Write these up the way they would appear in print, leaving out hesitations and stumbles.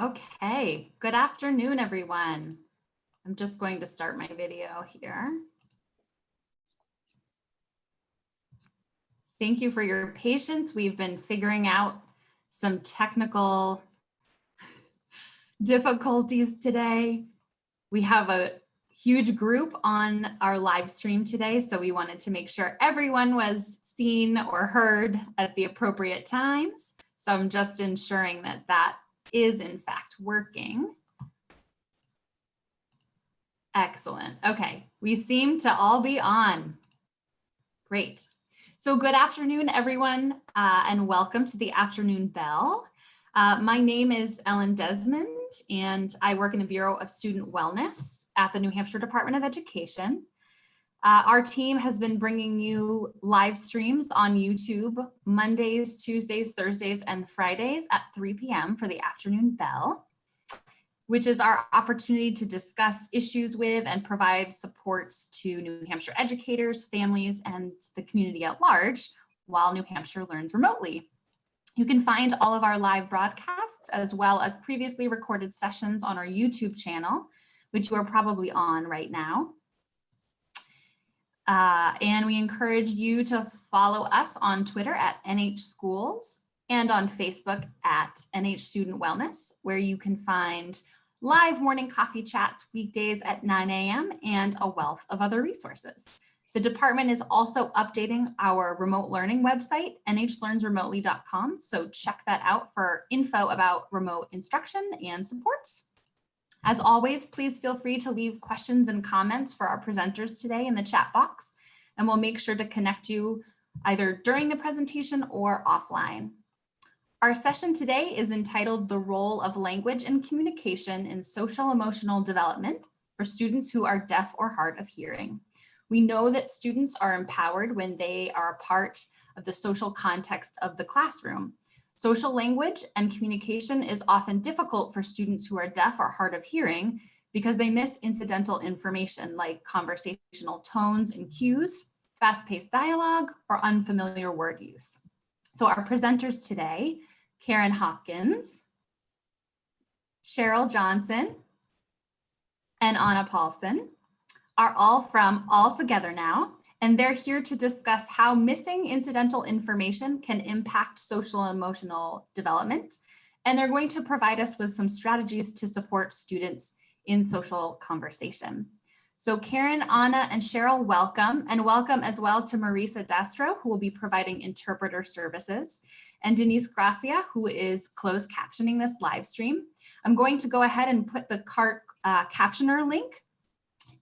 Okay, good afternoon, everyone. I'm just going to start my video here. Thank you for your patience. We've been figuring out some technical difficulties today. We have a huge group on our live stream today, so we wanted to make sure everyone was seen or heard at the appropriate times. So I'm just ensuring that that is in fact working. Excellent. Okay, we seem to all be on. Great. So good afternoon, everyone, and welcome to the Afternoon Bell. My name is Ellen Desmond, and I work in the Bureau of Student Wellness at the New Hampshire Department of Education. Our team has been bringing you live streams on YouTube Mondays, Tuesdays, Thursdays, and Fridays at 3 p.m. for the Afternoon Bell, which is our opportunity to discuss issues with and provide supports to New Hampshire educators, families, and the community at large while New Hampshire learns remotely. You can find all of our live broadcasts as well as previously recorded sessions on our YouTube channel, which you are probably on right now. And we encourage you to follow us on Twitter at NH Schools and on Facebook at NH Student Wellness, where you can find live morning coffee chats weekdays at 9 a.m. and a wealth of other resources. The department is also updating our remote learning website, nhlearnsremotely.com, so check that out for info about remote instruction and supports. As always, please feel free to leave questions and comments for our presenters today in the chat box, and we'll make sure to connect you either during the presentation or offline. Our session today is entitled The Role of Language and Communication in Social Emotional Development for Students Who Are Deaf or Hard of Hearing. We know that students are empowered when they are a part of the social context of the classroom. Social language and communication is often difficult for students who are deaf or hard of hearing because they miss incidental information like conversational tones and cues, fast-paced dialogue, or unfamiliar word use. So our presenters today, Karen Hopkins, Cheryl Johnson, and Anna Paulson, are all from All Together Now, and they're here to discuss how missing incidental information can impact social and emotional development. And they're going to provide us with some strategies to support students in social conversation. So Karen, Anna, and Cheryl, welcome, and welcome as well to Marisa Dastro, who will be providing interpreter services, and Denise Gracia, who is closed captioning this live stream. I'm going to go ahead and put the CART captioner link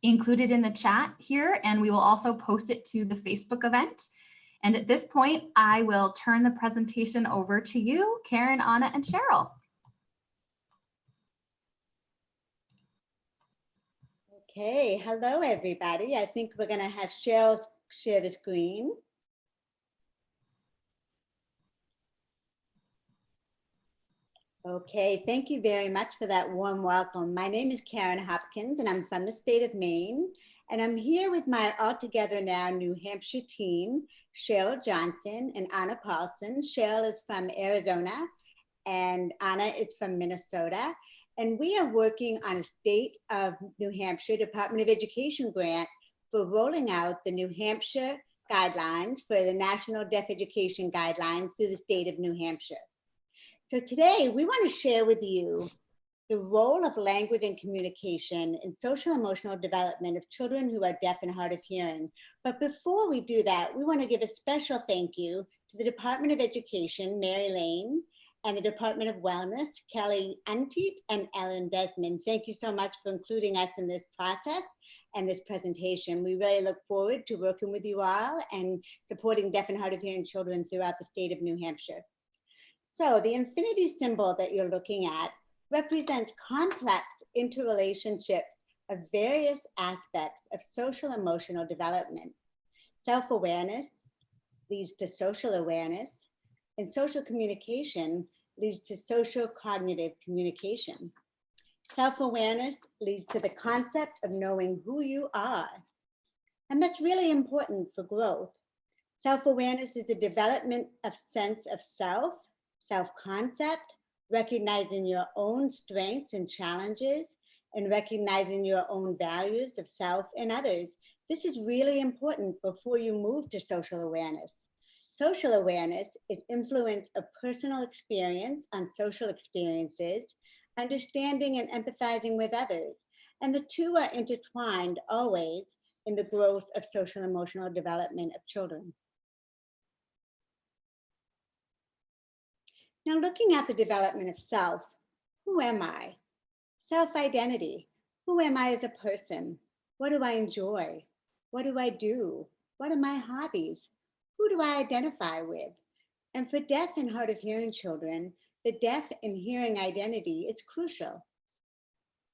included in the chat here, and we will also post it to the Facebook event. And at this point, I will turn the presentation over to you, Karen, Anna, and Cheryl. Okay, hello everybody. I think we're going to have Cheryl share the screen. Okay, thank you very much for that warm welcome. My name is Karen Hopkins and I'm from the state of Maine. And I'm here with my All Together Now New Hampshire team, Cheryl Johnson and Anna Paulson. Cheryl is from Arizona and Anna is from Minnesota. And we are working on a state of New Hampshire Department of Education grant for rolling out the New Hampshire guidelines for the National Deaf Education Guidelines through the state of New Hampshire. So today we want to share with you the role of language and communication in social emotional development of children who are deaf and hard of hearing. But before we do that, we want to give a special thank you to the Department of Education, Mary Lane, and the Department of Wellness, Kelly Untitled and Ellen Desmond. Thank you so much for including us in this process and this presentation. We really look forward to working with you all and supporting deaf and hard of hearing children throughout the state of New Hampshire. So the infinity symbol that you're looking at represents complex interrelationship of various aspects of social emotional development. Self-awareness leads to social awareness, and social communication leads to social cognitive communication. Self-awareness leads to the concept of knowing who you are. And that's really important for growth. Self-awareness is the development of sense of self, self-concept, recognizing your own strengths and challenges, and recognizing your own values of self and others. This is really important before you move to social awareness. Social awareness is influence of personal experience on social experiences, understanding and empathizing with others. And the two are intertwined always in the growth of social emotional development of children. Now, looking at the development of self, who am I? Self-identity. Who am I as a person? What do I enjoy? What do I do? What are my hobbies? Who do I identify with? And for deaf and hard of hearing children, the deaf and hearing identity is crucial.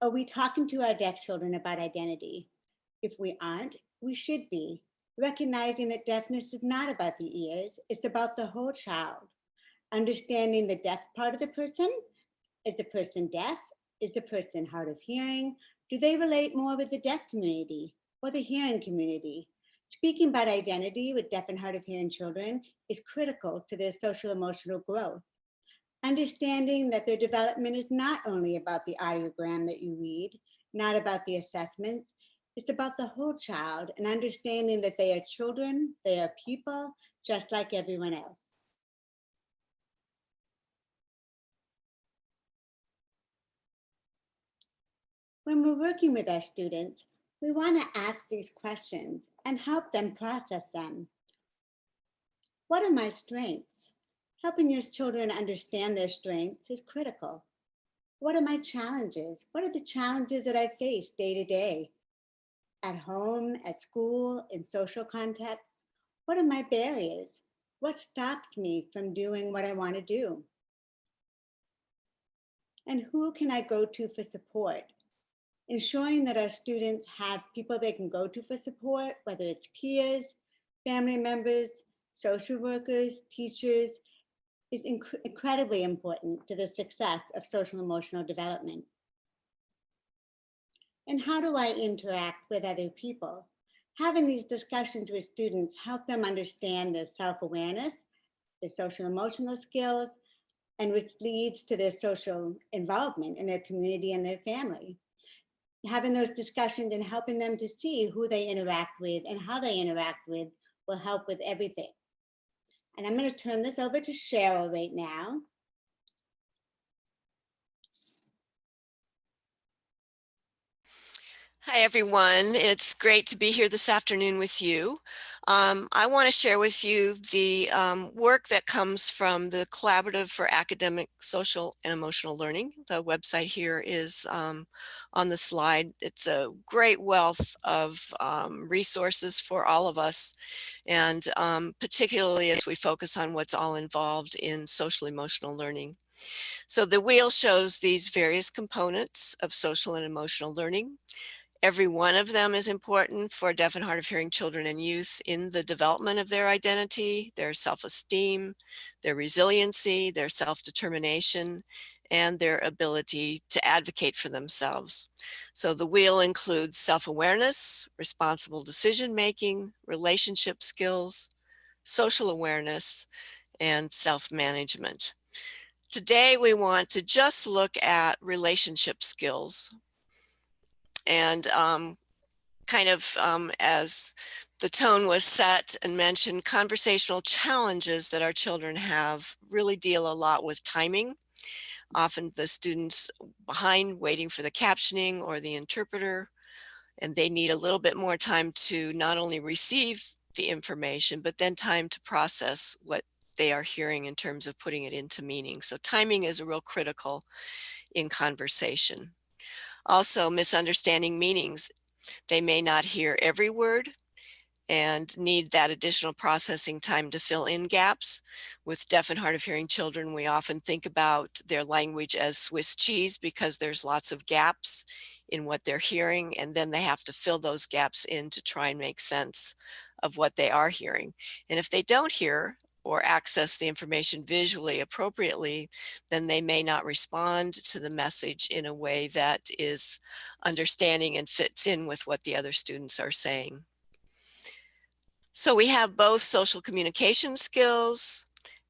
Are we talking to our deaf children about identity? If we aren't, we should be, recognizing that deafness is not about the ears, it's about the whole child. Understanding the deaf part of the person. Is the person deaf? Is the person hard of hearing? Do they relate more with the deaf community or the hearing community? Speaking about identity with deaf and hard of hearing children is critical to their social emotional growth. Understanding that their development is not only about the audiogram that you read, not about the assessments, it's about the whole child, and understanding that they are children, they are people, just like everyone else. When we're working with our students, we want to ask these questions and help them process them. What are my strengths? Helping your children understand their strengths is critical. What are my challenges? What are the challenges that I face day to day? At home, at school, in social contexts? What are my barriers? What stops me from doing what I want to do? And who can I go to for support? Ensuring that our students have people they can go to for support, whether it's peers, family members, social workers, teachers, is incredibly important to the success of social emotional development. And how do I interact with other people? Having these discussions with students help them understand their self-awareness, their social emotional skills, and which leads to their social involvement in their community and their family. Having those discussions and helping them to see who they interact with and how they interact with will help with everything. And I'm going to turn this over to Cheryl right now. Hi, everyone. It's great to be here this afternoon with you. I want to share with you the work that comes from the Collaborative for Academic, Social, and Emotional Learning. The website here is on the slide. It's a great wealth of resources for all of us, and particularly as we focus on what's all involved in social emotional learning. So the wheel shows these various components of social and emotional learning. Every one of them is important for deaf and hard of hearing children and youth in the development of their identity, their self-esteem, their resiliency, their self-determination, and their ability to advocate for themselves. So the wheel includes self-awareness, responsible decision-making, relationship skills, social awareness, and self-management. Today, we want to just look at relationship skills. And as the tone was set and mentioned, conversational challenges that our children have really deal a lot with timing. Often the students behind waiting for the captioning or the interpreter, and they need a little bit more time to not only receive the information, but then time to process what they are hearing in terms of putting it into meaning. So timing is a real critical in conversation. Also, misunderstanding meanings. They may not hear every word and need that additional processing time to fill in gaps. With deaf and hard of hearing children, we often think about their language as Swiss cheese because there's lots of gaps in what they're hearing, and then they have to fill those gaps in to try and make sense of what they are hearing. And if they don't hear or access the information visually appropriately, then they may not respond to the message in a way that is understanding and fits in with what the other students are saying. So we have both social communication skills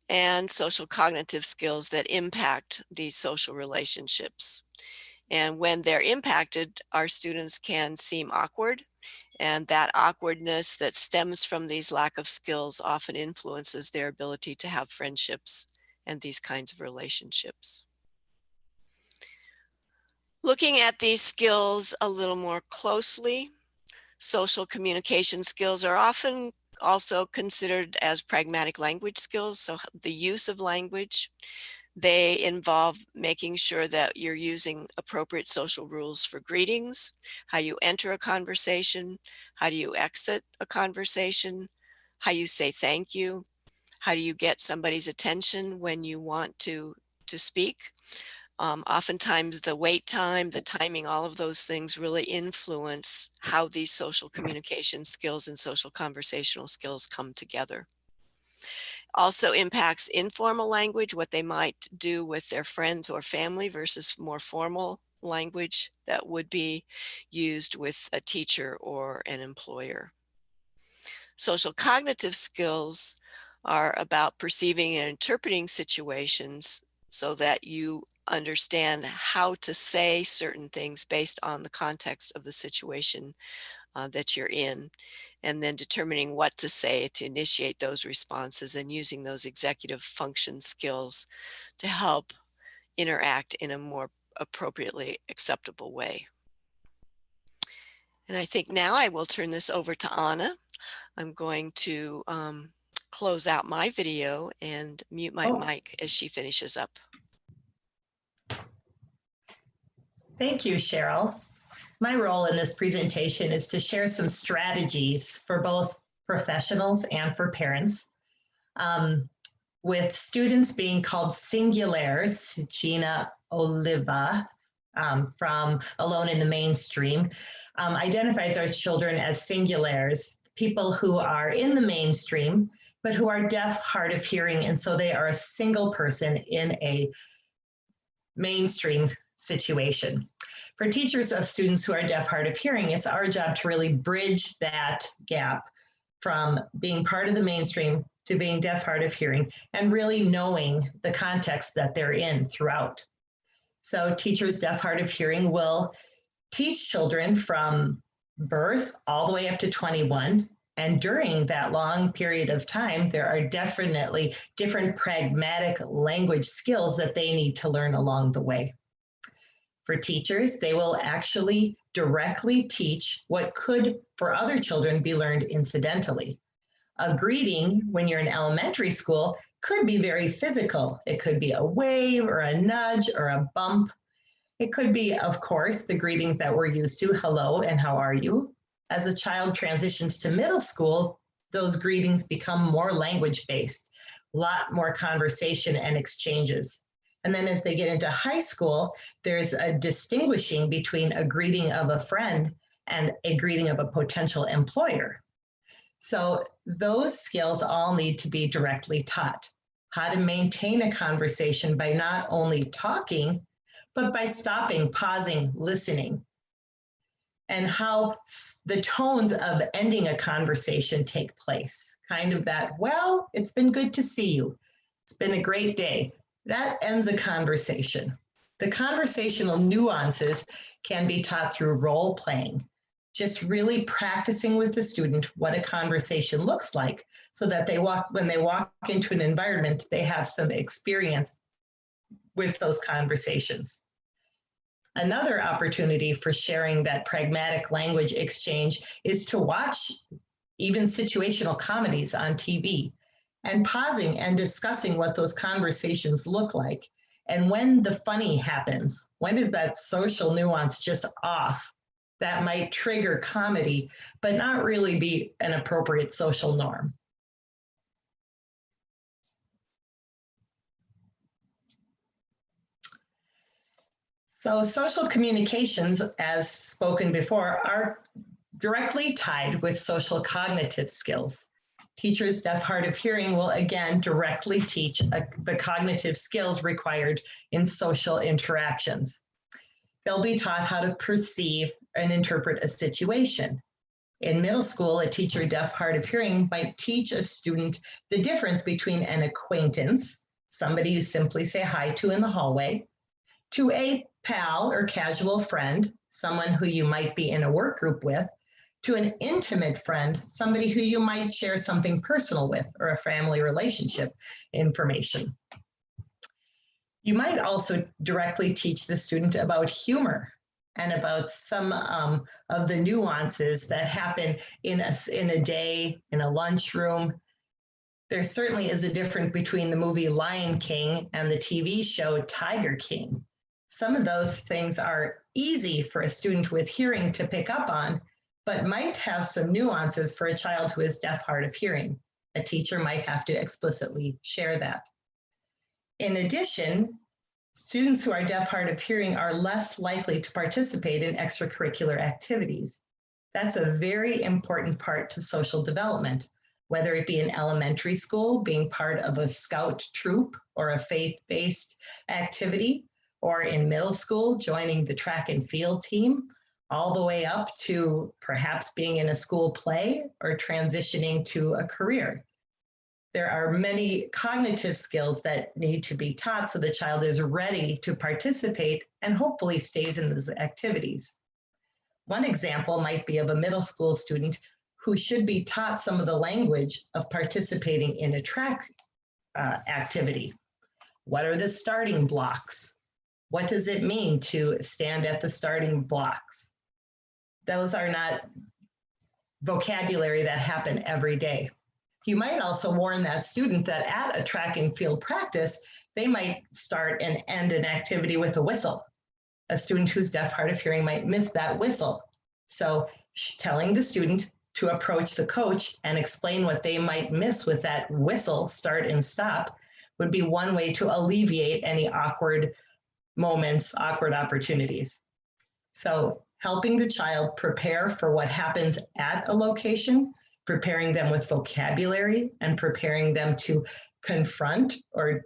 and social cognitive skills that impact these social relationships. And when they're impacted, our students can seem awkward, and that awkwardness that stems from these lack of skills often influences their ability to have friendships and these kinds of relationships. Looking at these skills a little more closely, social communication skills are often also considered as pragmatic language skills, so the use of language. They involve making sure that you're using appropriate social rules for greetings, how you enter a conversation, how do you exit a conversation, how you say thank you, how do you get somebody's attention when you want to speak. Oftentimes the wait time, the timing, all of those things really influence how these social communication skills and social conversational skills come together. Also impacts informal language, what they might do with their friends or family versus more formal language that would be used with a teacher or an employer. Social cognitive skills are about perceiving and interpreting situations so that you understand how to say certain things based on the context of the situation that you're in, and then determining what to say to initiate those responses and using those executive function skills to help interact in a more appropriately acceptable way. And I think now I will turn this over to Anna. I'm going to close out my video and mute my mic as she finishes up. Thank you, Cheryl. My role in this presentation is to share some strategies for both professionals and for parents. With students being called singulares, Gina Oliva from Alone in the Mainstream identifies our children as singulares, people who are in the mainstream, but who are deaf, hard of hearing, and so they are a single person in a mainstream situation. For teachers of students who are deaf, hard of hearing, it's our job to really bridge that gap from being part of the mainstream to being deaf, hard of hearing, and really knowing the context that they're in throughout. So teachers deaf, hard of hearing will teach children from birth all the way up to 21. And during that long period of time, there are definitely different pragmatic language skills that they need to learn along the way. For teachers, they will actually directly teach what could, for other children, be learned incidentally. A greeting when you're in elementary school could be very physical. It could be a wave or a nudge or a bump. It could be, of course, the greetings that we're used to, hello and how are you? As a child transitions to middle school, those greetings become more language-based, a lot more conversation and exchanges. And then as they get into high school, there's a distinguishing between a greeting of a friend and a greeting of a potential employer. So those skills all need to be directly taught. How to maintain a conversation by not only talking, but by stopping, pausing, listening. And how the tones of ending a conversation take place. Kind of that, well, it's been good to see you. It's been a great day. That ends a conversation. The conversational nuances can be taught through role playing, just really practicing with the student what a conversation looks like so that when they walk into an environment, they have some experience with those conversations. Another opportunity for sharing that pragmatic language exchange is to watch even situational comedies on TV and pausing and discussing what those conversations look like. And when the funny happens, when is that social nuance just off? That might trigger comedy, but not really be an appropriate social norm. So social communications, as spoken before, are directly tied with social cognitive skills. Teachers deaf, hard of hearing will again directly teach the cognitive skills required in social interactions. They'll be taught how to perceive and interpret a situation, In middle school, a teacher deaf, hard of hearing might teach a student the difference between an acquaintance, somebody you simply say hi to in the hallway, to a pal or casual friend, someone who you might be in a work group with, to an intimate friend, somebody who you might share something personal with, or a family relationship information. You might also directly teach the student about humor and about some of the nuances that happen in a day, in a lunchroom. There certainly is a difference between the movie Lion King and the TV show Tiger King. Some of those things are easy for a student with hearing to pick up on, but might have some nuances for a child who is deaf, hard of hearing. A teacher might have to explicitly share that. In addition, students who are deaf, hard of hearing are less likely to participate in extracurricular activities. That's a very important part to social development, whether it be in elementary school, being part of a scout troop or a faith-based activity, or in middle school, joining the track and field team, all the way up to perhaps being in a school play or transitioning to a career. There are many cognitive skills that need to be taught so the child is ready to participate and hopefully stays in those activities. One example might be of a middle school student who should be taught some of the language of participating in a track activity. What are the starting blocks? What does it mean to stand at the starting blocks? Those are not vocabulary that happen every day. You might also warn that student that at a track and field practice, they might start and end an activity with a whistle. A student who's deaf, hard of hearing might miss that whistle. So telling the student to approach the coach and explain what they might miss with that whistle, start and stop, would be one way to alleviate any awkward moments, awkward opportunities. So helping the child prepare for what happens at a location, preparing them with vocabulary and preparing them to confront or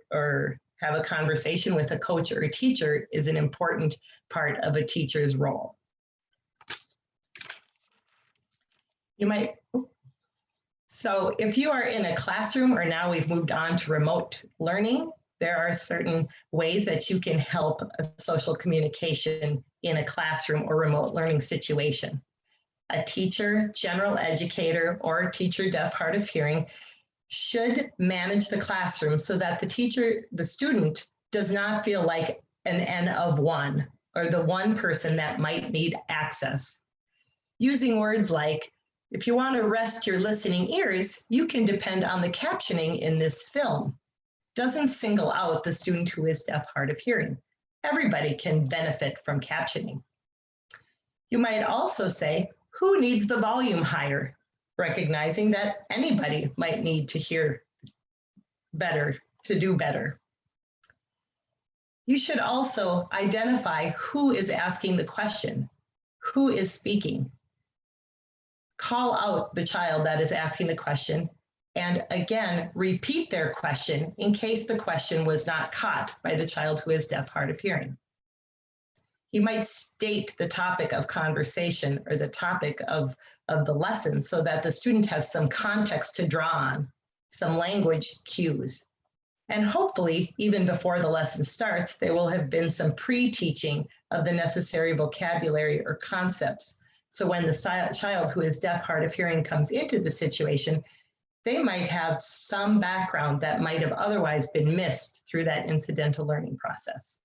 have a conversation with a coach or a teacher is an important part of a teacher's role. So if you are in a classroom, or now we've moved on to remote learning, there are certain ways that you can help a social communication in a classroom or remote learning situation. A teacher, general educator, or teacher deaf, hard of hearing should manage the classroom so that the student does not feel like an N of one, or the one person that might need access. Using words like, if you want to rest your listening ears, you can depend on the captioning in this film. Doesn't single out the student who is deaf, hard of hearing. Everybody can benefit from captioning. You might also say, who needs the volume higher? Recognizing that anybody might need to hear better, to do better. You should also identify who is asking the question, who is speaking. Call out the child that is asking the question, and again, repeat their question in case the question was not caught by the child who is deaf, hard of hearing. You might state the topic of conversation or the topic of the lesson so that the student has some context to draw on, some language cues. And hopefully, even before the lesson starts, there will have been some pre-teaching of the necessary vocabulary or concepts. So when the child who is deaf, hard of hearing comes into the situation, they might have some background that might have otherwise been missed through that incidental learning process.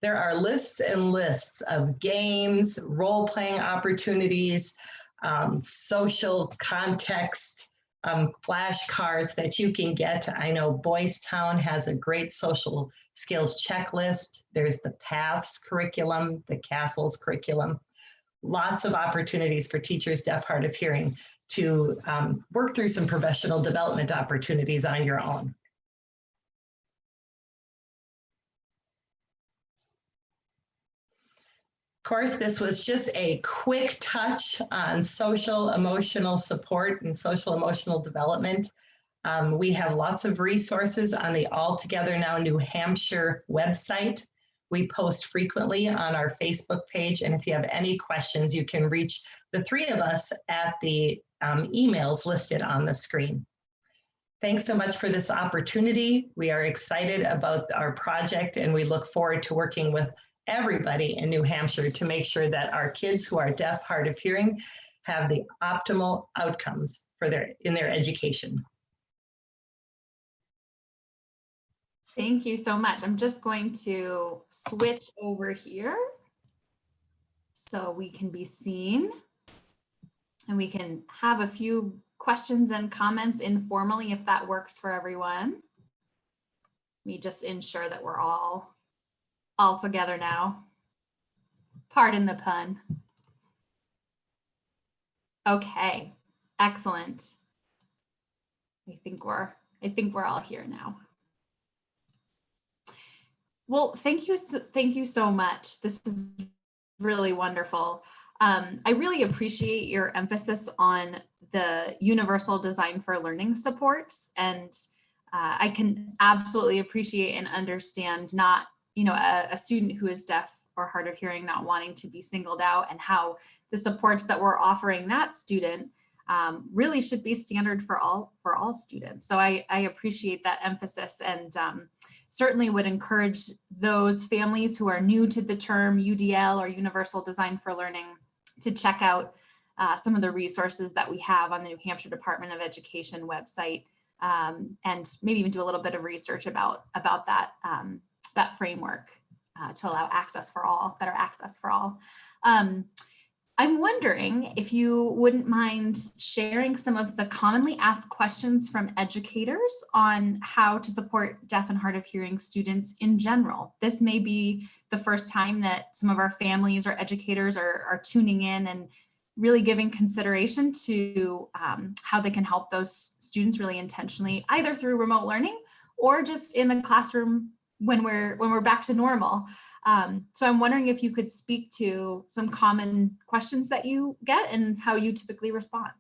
There are lists and lists of games, role-playing opportunities, social context, flashcards that you can get. I know Boys Town has a great social skills checklist. There's the Paths curriculum, the Castles curriculum. Lots of opportunities for teachers deaf, hard of hearing to work through some professional development opportunities on your own. Of course, this was just a quick touch on social emotional support and social emotional development. We have lots of resources on the All Together Now New Hampshire website. We post frequently on our Facebook page, and if you have any questions, you can reach the three of us at the emails listed on the screen. Thanks so much for this opportunity. We are excited about our project, and we look forward to working with everybody in New Hampshire to make sure that our kids who are deaf, hard of hearing have the optimal outcomes for in their education. Thank you so much. I'm just going to switch over here so we can be seen and we can have a few questions and comments informally if that works for everyone. Let me just ensure that we're all together now. Pardon the pun. Okay, excellent. I think we're all here now. Well, thank you so much. This is really wonderful. I really appreciate your emphasis on the universal design for learning supports, and I can absolutely appreciate and understand not, a student who is deaf or hard of hearing not wanting to be singled out, and how the supports that we're offering that student really should be standard for all students. So I appreciate that emphasis, and certainly would encourage those families who are new to the term UDL or Universal Design for Learning to check out some of the resources that we have on the New Hampshire Department of Education website, and maybe even do a little bit of research about that that framework to allow access for all, better access for all. I'm wondering if you wouldn't mind sharing some of the commonly asked questions from educators on how to support deaf and hard of hearing students in general. This may be the first time that some of our families or educators are tuning in and really giving consideration to how they can help those students really intentionally, either through remote learning or just in the classroom when we're back to normal. So I'm wondering if you could speak to some common questions that you get and how you typically respond.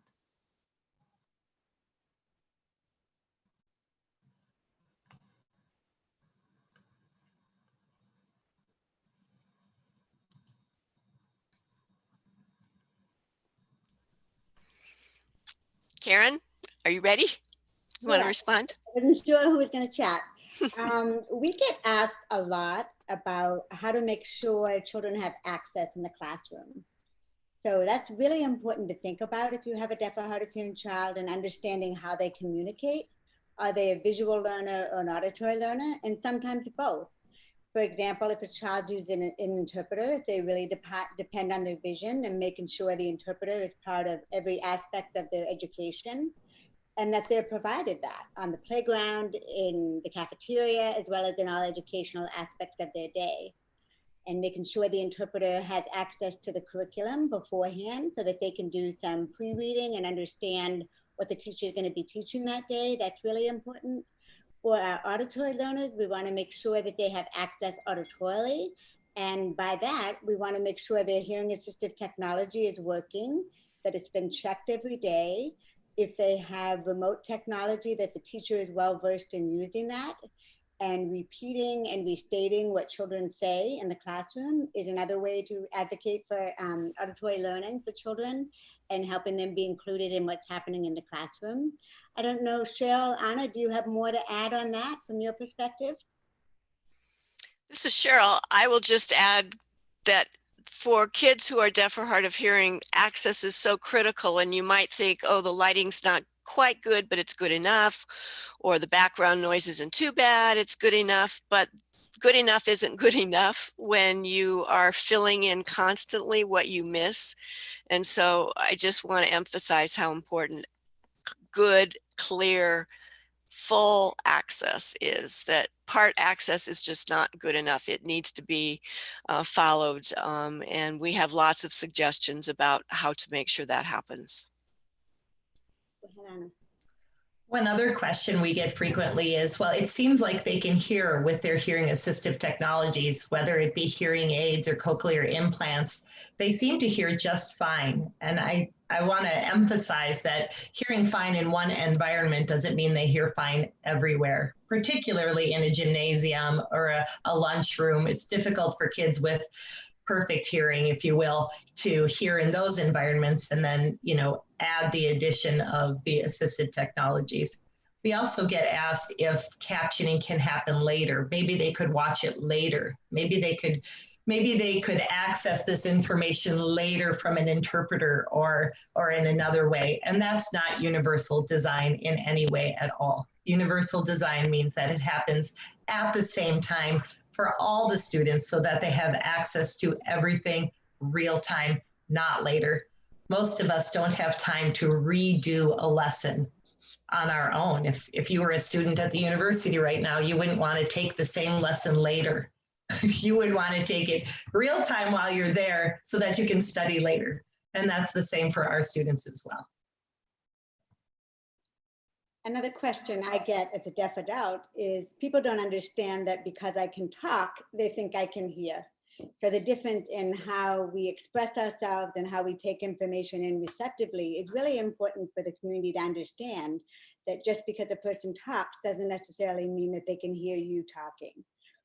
Karen, are you ready? You want to respond? I wasn't sure who was going to chat. We get asked a lot about how to make sure children have access in the classroom. So that's really important to think about if you have a deaf or hard of hearing child, and understanding how they communicate. Are they a visual learner or an auditory learner? And sometimes both. For example, if a child uses an interpreter, if they really depend on their vision, then making sure the interpreter is part of every aspect of their education, and that they're provided that on the playground, in the cafeteria, as well as in all educational aspects of their day. And making sure the interpreter has access to the curriculum beforehand so that they can do some pre-reading and understand what the teacher is going to be teaching that day. That's really important. For our auditory learners, we want to make sure that they have access auditorily. And by that, we want to make sure their hearing assistive technology is working, that it's been checked every day. If they have remote technology, that the teacher is well versed in using that. And repeating and restating what children say in the classroom is another way to advocate for auditory learning for children and helping them be included in what's happening in the classroom. I don't know, Cheryl, Anna, do you have more to add on that from your perspective? This is Cheryl. I will just add that for kids who are deaf or hard of hearing, access is so critical, and you might think, oh, the lighting's not quite good, but it's good enough, or the background noise isn't too bad, it's good enough. But good enough isn't good enough when you are filling in constantly what you miss. And so I just want to emphasize how important good, clear, full access is. That part access is just not good enough. It needs to be followed. And we have lots of suggestions about how to make sure that happens. One other question we get frequently is, well, it seems like they can hear with their hearing assistive technologies, whether it be hearing aids or cochlear implants, they seem to hear just fine. And I want to emphasize that hearing fine in one environment doesn't mean they hear fine everywhere. particularly in a gymnasium or a lunchroom. It's difficult for kids with perfect hearing, if you will, to hear in those environments, and then, add the addition of the assistive technologies. We also get asked if captioning can happen later. Maybe they could watch it later. Maybe they could access this information later from an interpreter or in another way. And that's not universal design in any way at all. Universal design means that it happens at the same time for all the students so that they have access to everything real time, not later. Most of us don't have time to redo a lesson on our own. If you were a student at the university right now, you wouldn't want to take the same lesson later. You would want to take it real time while you're there so that you can study later. And that's the same for our students as well. Another question I get as a deaf adult is people don't understand that because I can talk, they think I can hear. So the difference in how we express ourselves and how we take information in receptively is really important for the community to understand that just because a person talks doesn't necessarily mean that they can hear you talking.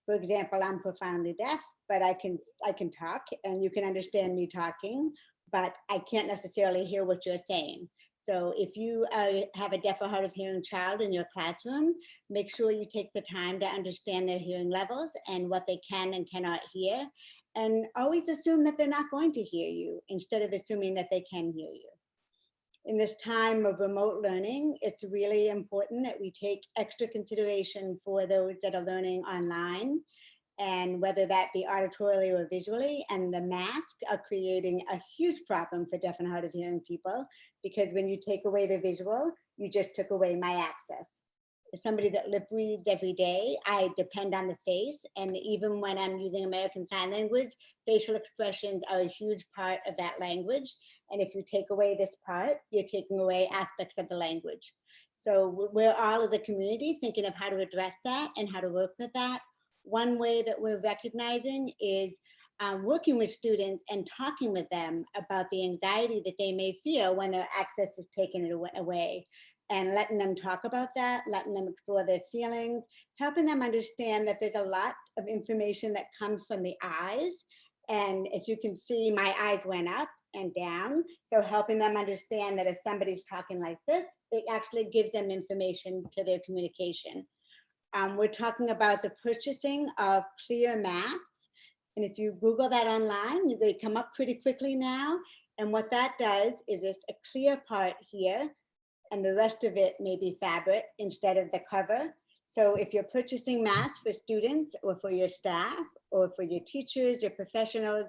For example, I'm profoundly deaf, but I can talk and you can understand me talking, but I can't necessarily hear what you're saying. So if you have a deaf or hard of hearing child in your classroom, make sure you take the time to understand their hearing levels and what they can and cannot hear. And always assume that they're not going to hear you instead of assuming that they can hear you. In this time of remote learning, it's really important that we take extra consideration for those that are learning online, and whether that be auditorily or visually, and the masks are creating a huge problem for deaf and hard of hearing people, because when you take away the visual, you just took away my access. As somebody that lip reads every day, I depend on the face, and even when I'm using American Sign Language, facial expressions are a huge part of that language. And if you take away this part, you're taking away aspects of the language. So we're all as a community thinking of how to address that and how to work with that. One way that we're recognizing is working with students and talking with them about the anxiety that they may feel when their access is taken away, and letting them talk about that, letting them explore their feelings, helping them understand that there's a lot of information that comes from the eyes. And as you can see, my eyes went up and down. So helping them understand that if somebody's talking like this, it actually gives them information to their communication. We're talking about the purchasing of clear masks. And if you Google that online, they come up pretty quickly now. And what that does is it's a clear part here, and the rest of it may be fabric instead of the cover. So if you're purchasing masks for students or for your staff or for your teachers, your professionals,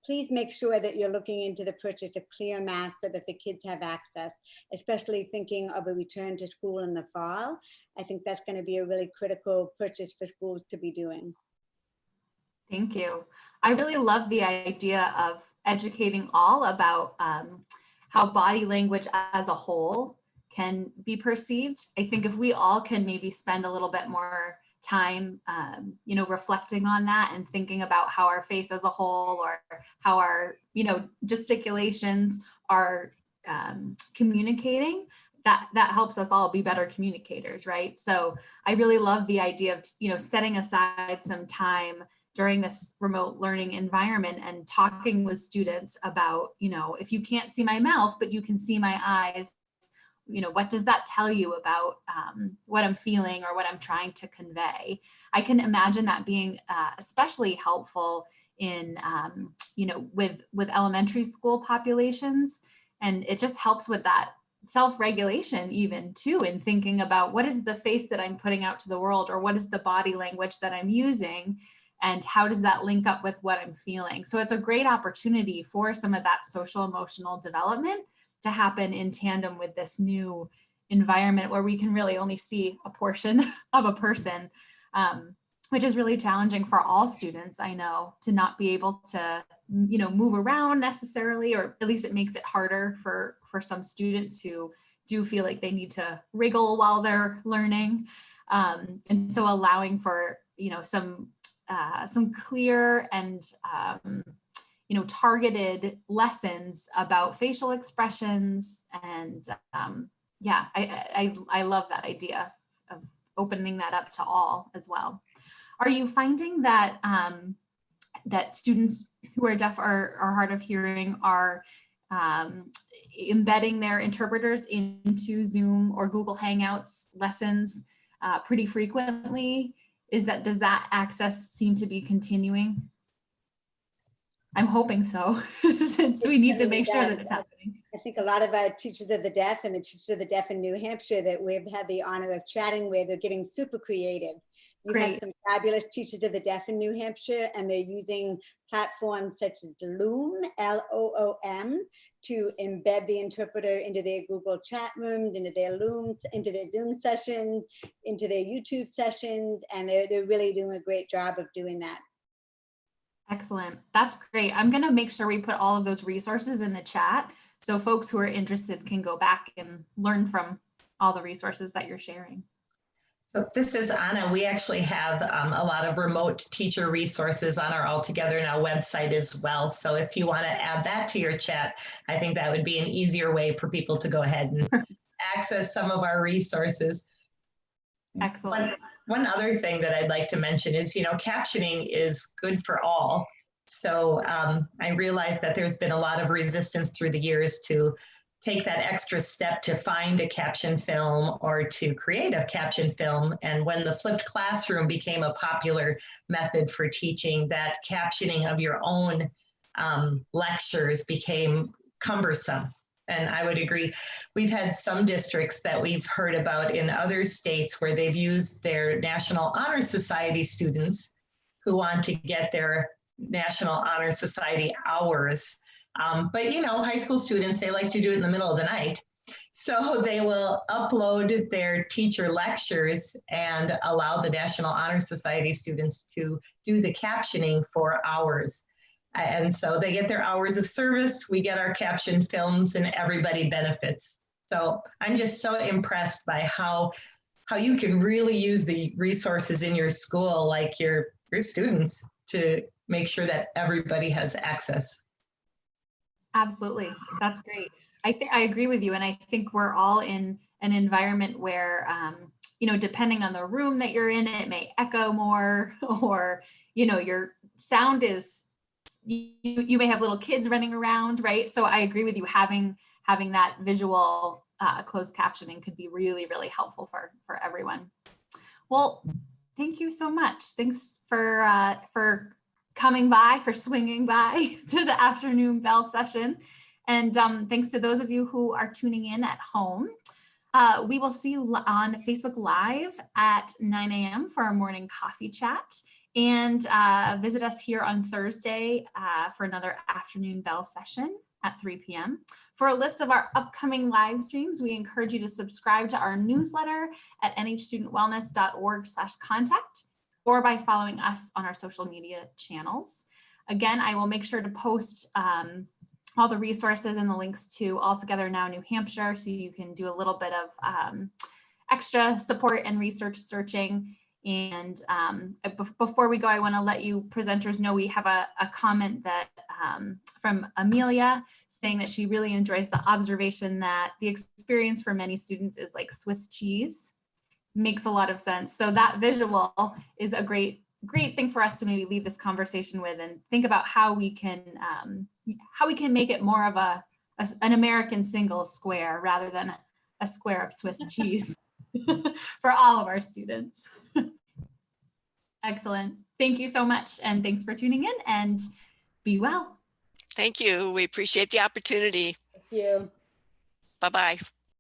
please make sure that you're looking into the purchase of clear masks so that the kids have access, especially thinking of a return to school in the fall. I think that's going to be a really critical purchase for schools to be doing. Thank you. I really love the idea of educating all about how body language as a whole can be perceived. I think if we all can maybe spend a little bit more time, reflecting on that and thinking about how our face as a whole, or how our, gesticulations are communicating, that helps us all be better communicators, right? So I really love the idea of, setting aside some time during this remote learning environment and talking with students about, if you can't see my mouth, but you can see my eyes, what does that tell you about what I'm feeling or what I'm trying to convey? I can imagine that being especially helpful in, with elementary school populations. And it just helps with that self-regulation even too, in thinking about what is the face that I'm putting out to the world, or what is the body language that I'm using, and how does that link up with what I'm feeling? So it's a great opportunity for some of that social emotional development to happen in tandem with this new environment where we can really only see a portion of a person, which is really challenging for all students, I know, to not be able to, move around necessarily, or at least it makes it harder for some students who do feel like they need to wriggle while they're learning. And so allowing for, some clear and targeted lessons about facial expressions. And I love that idea opening that up to all as well. Are you finding that that students who are deaf or hard of hearing are embedding their interpreters into Zoom or Google Hangouts lessons pretty frequently? Does that access seem to be continuing? I'm hoping so, since we need to make sure that it's happening. I think a lot of our teachers of the deaf and the teachers of the deaf in New Hampshire that we've had the honor of chatting with are getting super creative. You have some fabulous teachers of the deaf in New Hampshire, and they're using platforms such as Loom, L-O-O-M, to embed the interpreter into their Google chat rooms, into their Loom, into their Zoom sessions, into their YouTube sessions, and they're really doing a great job of doing that. Excellent. That's great. I'm going to make sure we put all of those resources in the chat so folks who are interested can go back and learn from all the resources that you're sharing. So this is Anna. We actually have a lot of remote teacher resources on our Altogether Now website as well. So if you want to add that to your chat, I think that would be an easier way for people to go ahead and access some of our resources. Excellent. One other thing that I'd like to mention is, captioning is good for all. So I realize that there's been a lot of resistance through the years to take that extra step to find a caption film or to create a caption film. And when the flipped classroom became a popular method for teaching, that captioning of your own lectures became cumbersome. And I would agree. We've had some districts that we've heard about in other states where they've used their National Honor Society students who want to get their National Honor Society hours. But high school students, they like to do it in the middle of the night. So they will upload their teacher lectures and allow the National Honor Society students to do the captioning for hours. And so they get their hours of service, we get our caption films, and everybody benefits. So I'm just so impressed by how you can really use the resources in your school, like your students, to make sure that everybody has access. Absolutely. That's great. I agree with you. And I think we're all in an environment where, depending on the room that you're in, it may echo more, or, your sound is, you may have little kids running around, right? So I agree with you, having that visual closed captioning could be really, really helpful for everyone. Well, thank you so much. Thanks for coming by, for swinging by to the afternoon bell session. And thanks to those of you who are tuning in at home. We will see you on Facebook Live at 9 a.m. for our morning coffee chat. And visit us here on Thursday for another afternoon bell session at 3 p.m. For a list of our upcoming live streams, we encourage you to subscribe to our newsletter at nhstudentwellness.org/contact, or by following us on our social media channels. Again, I will make sure to post all the resources and the links to Altogether Now New Hampshire, so you can do a little bit of extra support and research searching. And before we go, I want to let you presenters know we have a comment that from Amelia, saying that she really enjoys the observation that the experience for many students is like Swiss cheese. Makes a lot of sense. So that visual is a great thing for us to maybe leave this conversation with, and think about how we can make it more of an American single square rather than a square of Swiss cheese for all of our students. Excellent. Thank you so much. And thanks for tuning in, and be well. Thank you. We appreciate the opportunity. Thank you. Bye-bye.